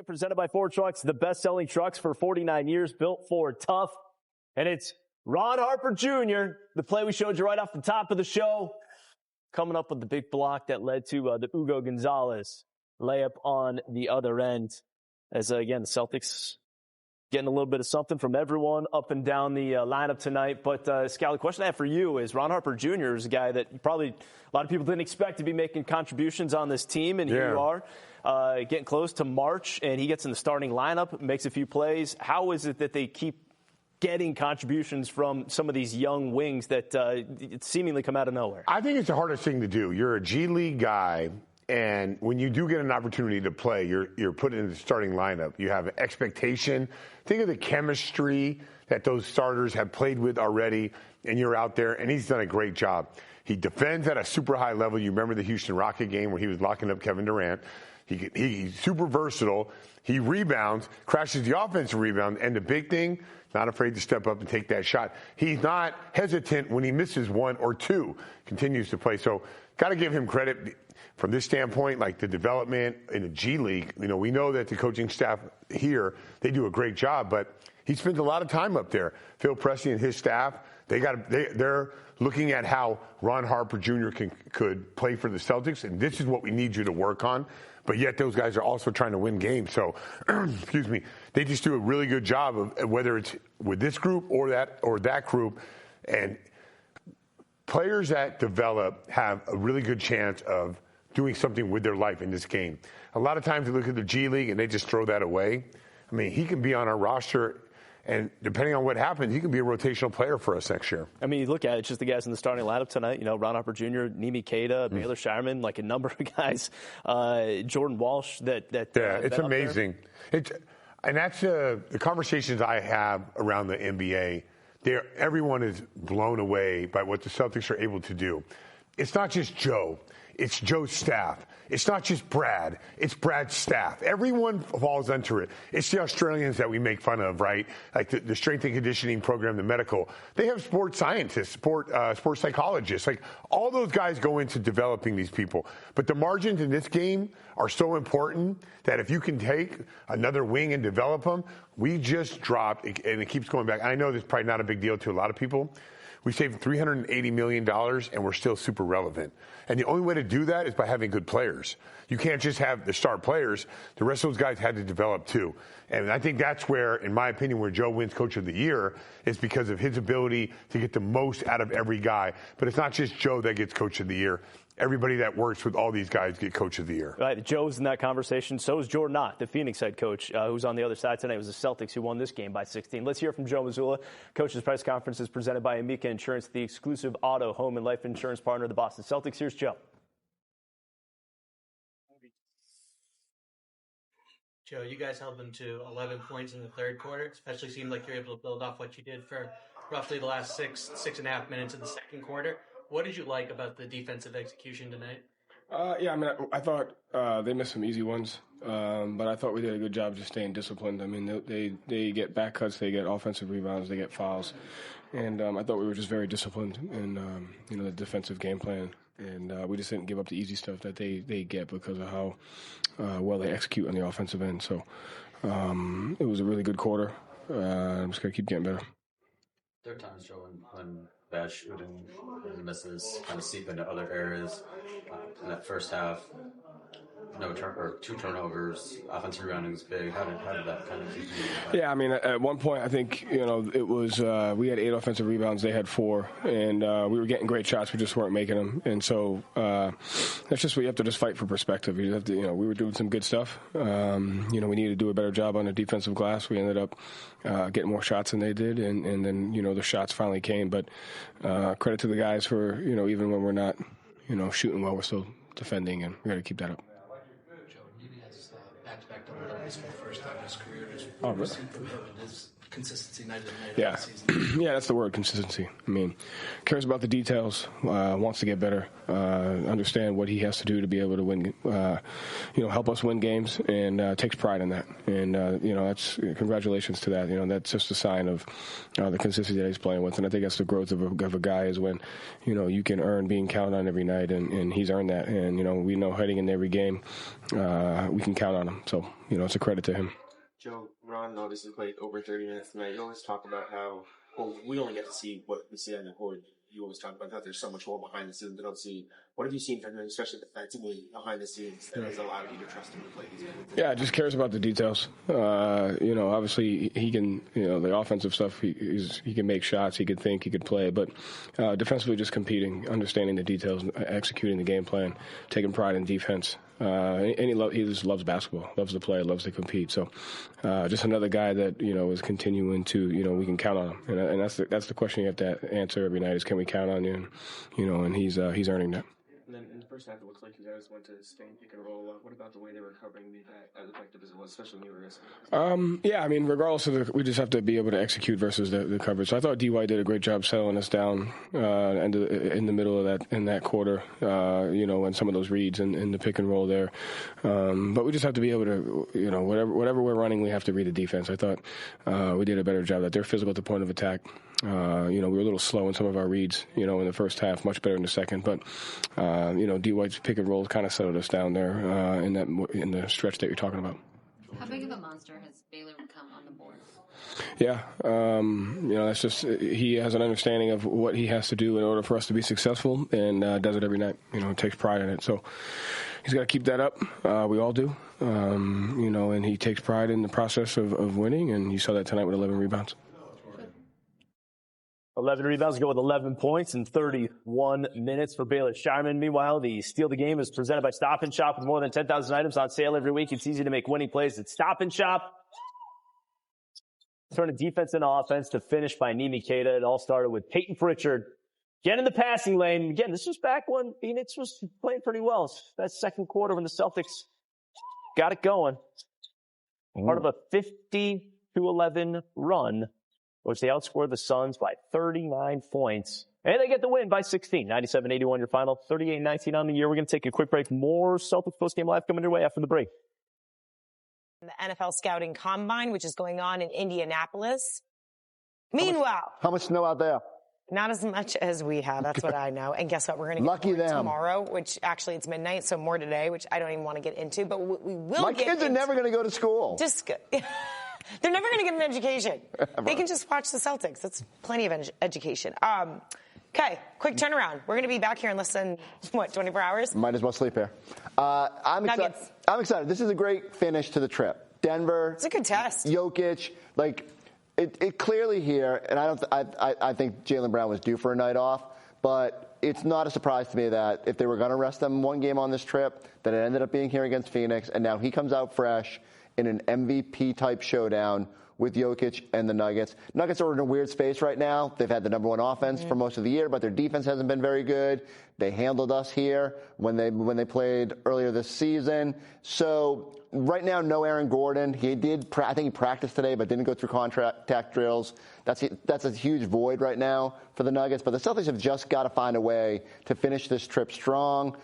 Presented by Ford Trucks, the best-selling trucks for 49 years, built Ford tough. And it's Ron Harper Jr., the play we showed you right off the top of the show, coming up with the big block that led to the Hugo Gonzalez layup on the other end. As, again, the Celtics getting a little bit of something from everyone up and down the lineup tonight. But, Scal, the question I have for you is Ron Harper Jr. is a guy that probably a lot of people didn't expect to be making contributions on this team, and here you are. Getting close to March, and he gets in the starting lineup, makes a few plays. How is it that they keep getting contributions from some of these young wings that seemingly come out of nowhere? I think it's the hardest thing to do. You're a G League guy, and when you do get an opportunity to play, you're put in the starting lineup. You have an expectation. Think of the chemistry that those starters have played with already, and you're out there, and he's done a great job. He defends at a super high level. You remember the Houston Rocket game where he was locking up Kevin Durant. He's super versatile. He rebounds, crashes the offensive rebound, and the big thing, not afraid to step up and take that shot. He's not hesitant when he misses one or two, continues to play. So got to give him credit from this standpoint, like the development in the G League. You know, we know that the coaching staff here, they do a great job, but he spends a lot of time up there. Phil Pressey and his staff, they're looking at how Ron Harper Jr. could play for the Celtics, and this is what we need you to work on. But yet those guys are also trying to win games. So, excuse me, they just do a really good job of whether it's with this group or that group. And players that develop have a really good chance of doing something with their life in this game. A lot of times you look at the G League and they just throw that away. I mean, he can be on our roster, and depending on what happens, he can be a rotational player for us next year. I mean, you look at it, it's just the guys in the starting lineup tonight. You know, Ron Harper Jr., Nimi Keita, Baylor Shireman, like a number of guys. Jordan Walsh. It's amazing. And that's the conversations I have around the NBA. Everyone is blown away by what the Celtics are able to do. It's not just Joe. It's Joe's staff. It's not just Brad. It's Brad's staff. Everyone falls into it. It's the Australians that we make fun of, right? Like the strength and conditioning program, the medical. They have sports scientists, sports psychologists. Like all those guys go into developing these people. But the margins in this game are so important that if you can take another wing and develop them, we just dropped, and it keeps going back. I know this is probably not a big deal to a lot of people. We saved $380 million, and we're still super relevant. And the only way to do that is by having good players. You can't just have the star players. The rest of those guys had to develop too. And I think that's where, in my opinion, where Joe wins Coach of the Year is because of his ability to get the most out of every guy. But it's not just Joe that gets Coach of the Year. Everybody that works with all these guys get Coach of the Year. Right, Joe's in that conversation. So is Jordan Knott, the Phoenix head coach, who's on the other side tonight. It was the Celtics who won this game by 16. Let's hear from Joe Mazzulla. Coach's press conference is presented by Amica Insurance, the exclusive auto, home, and life insurance partner of the Boston Celtics. Here's Joe. Joe, you guys held them to 11 points in the third quarter. Especially seemed like you're able to build off what you did for roughly the last six and a half minutes of the second quarter. What did you like about the defensive execution tonight? I thought they missed some easy ones, but I thought we did a good job just staying disciplined. I mean, they get back cuts, they get offensive rebounds, they get fouls, and I thought we were just very disciplined in the defensive game plan, and we just didn't give up the easy stuff that they get because of how well they execute on the offensive end. So it was a really good quarter. I'm just gonna keep getting better. There are times, Joe, when bad shooting and misses kind of seep into other areas. In that first half, two turnovers, offensive rebounding is big. How did that kind of keep you? Yeah, I mean, at one point, I think, it was, we had 8 offensive rebounds, they had 4, and we were getting great shots, we just weren't making them. And so that's just what you have to just fight for perspective. You have to, we were doing some good stuff. We needed to do a better job on the defensive glass. We ended up getting more shots than they did, and then, the shots finally came. But credit to the guys for, even when we're not, shooting well, we're still defending, and we got to keep that up. Joe, Nimi has back-to-back double-doubles for the first time in his career. Just really? from him and his consistency night in night Yeah. out of the season. Yeah, that's the word, consistency. I mean, cares about the details, wants to get better, understand what he has to do to be able to win, help us win games, and takes pride in that. And, that's congratulations to that. That's just a sign of the consistency that he's playing with. And I think that's the growth of a guy is when, you can earn being counted on every night, and he's earned that. And, we know heading in every game, we can count on him. So, it's a credit to him. Joe, Ron obviously played over 30 minutes tonight. You always talk about how, we only get to see what we see on the court. You always talk about that there's so much more behind the scenes we don't see. What have you seen from him, especially defensively behind the scenes, that has allowed you to trust him to play these games? Yeah, just cares about the details. Obviously he can, the offensive stuff, he can make shots, he can think, he could play, but defensively just competing, understanding the details, executing the game plan, taking pride in defense. And he just loves basketball, loves to play, loves to compete. So just another guy that, is continuing to, we can count on him. And that's the question you have to answer every night is, can we count on you? And he's earning that. And then in the first half, it looks like you guys went to stay and pick and roll a lot. What about the way they were covering the back as effective as it was, especially when you were risking? Yeah, I mean, regardless of we just have to be able to execute versus the coverage. So I thought D.Y. did a great job settling us down in the middle of that quarter, and some of those reads and the pick and roll there. But we just have to be able to, whatever we're running, we have to read the defense. I thought we did a better job that they're physical at the point of attack. We were a little slow in some of our reads, in the first half, much better in the second. But, D-White's pick and roll kind of settled us down there in the stretch that you're talking about. How big of a monster has Baylor become on the board? Yeah, that's just he has an understanding of what he has to do in order for us to be successful, and does it every night. Takes pride in it. So he's got to keep that up. We all do, and he takes pride in the process of winning, and you saw that tonight with 11 rebounds. 11 rebounds, go with 11 points in 31 minutes for Baylor Shireman. Meanwhile, the Steal the Game is presented by Stop and Shop with more than 10,000 items on sale every week. It's easy to make winning plays at Stop and Shop. Turning defense into offense to finish by Nimi Keita. It all started with Peyton Pritchard getting in the passing lane. Again, this was back when Phoenix was playing pretty well. That second quarter when the Celtics got it going. Part of a 50-11 run, which they outscored the Suns by 39 points. And they get the win by 16. 97-81 your final. 38-19 on the year. We're going to take a quick break. More Celtics postgame live coming your way after the break. The NFL Scouting Combine, which is going on in Indianapolis. Meanwhile, how much snow out there? Not as much as we have. That's what I know. And guess what? We're going to Lucky get more them. tomorrow, which actually it's midnight, so more today, which I don't even want to get into. But we will. My kids are never going to go to school. Just good. They're never going to get an education. They can just watch the Celtics. That's plenty of education. Okay, quick turnaround. We're going to be back here in less than, 24 hours? Might as well sleep here. I'm excited. This is a great finish to the trip. Denver. It's a good test. Jokic. It clearly here, and I think Jaylen Brown was due for a night off, but it's not a surprise to me that if they were going to rest them one game on this trip, that it ended up being here against Phoenix, and now he comes out fresh in an MVP-type showdown with Jokic and the Nuggets. Nuggets are in a weird space right now. They've had the number one offense for most of the year, but their defense hasn't been very good. They handled us here when they played earlier this season. So right now, no Aaron Gordon. I think he practiced today, but didn't go through contact drills. That's a huge void right now for the Nuggets. But the Celtics have just got to find a way to finish this trip strong.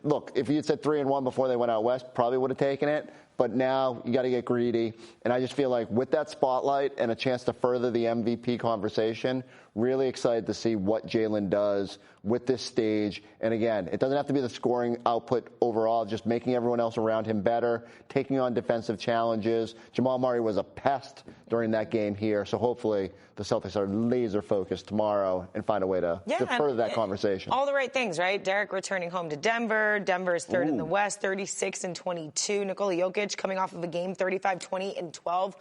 Look, if you had said 3-1 before they went out west, probably would have taken it. But now you got to get greedy. And I just feel like with that spotlight and a chance to further the MVP conversation, really excited to see what Jaylen does with this stage. And again, it doesn't have to be the scoring output overall, just making everyone else around him better, taking on defensive challenges. Jamal Murray was a pest during that game here. So hopefully the Celtics are laser focused tomorrow and find a way to further that conversation. All the right things, right? Derrick returning home to Denver. Denver is third in the West, 36-22. Nikola Jokic coming off of a game, 35-20-12.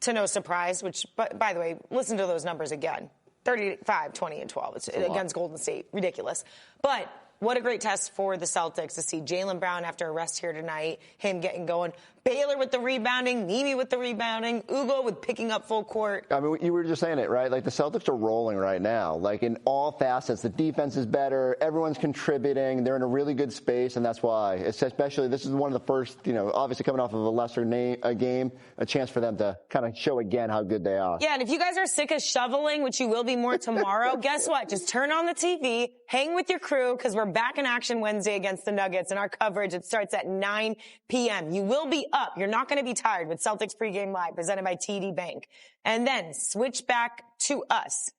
To no surprise, which, by the way, listen to those numbers again. 35-20-12. It's against Golden State. Ridiculous. But what a great test for the Celtics to see Jaylen Brown after a rest here tonight, him getting going. Baylor with the rebounding, Mimi with the rebounding, Ugo with picking up full court. I mean, you were just saying it, right? Like, the Celtics are rolling right now. Like, in all facets, the defense is better. Everyone's contributing. They're in a really good space, and that's why. Especially, this is one of the first, obviously coming off of a lesser game, a chance for them to kind of show again how good they are. Yeah, and if you guys are sick of shoveling, which you will be more tomorrow, guess what? Just turn on the TV, hang with your crew, because we're back in action Wednesday against the Nuggets, and our coverage, it starts at 9 p.m. You will be up. You're not going to be tired with Celtics Pregame Live presented by TD Bank. And then switch back to us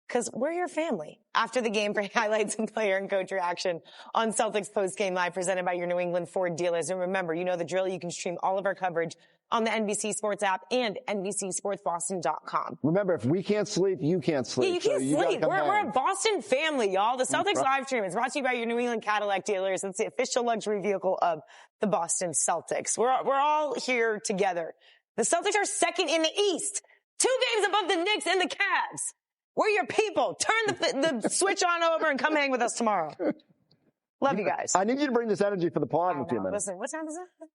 because we're your family after the game for highlights and player and coach reaction on Celtics Postgame Live presented by your New England Ford dealers. And remember, you know the drill. You can stream all of our coverage on the NBC Sports app and NBCSportsBoston.com. Remember, if we can't sleep, you can't sleep. Yeah, you can't sleep. We're a Boston family, y'all. The Celtics live stream is brought to you by your New England Cadillac dealers. It's the official luxury vehicle of the Boston Celtics. We're all here together. The Celtics are second in the East, 2 games above the Knicks and the Cavs. We're your people. Turn the switch on over and come hang with us tomorrow. Love you guys. I need you to bring this energy for the pod in a few minutes. Listen, what time is it?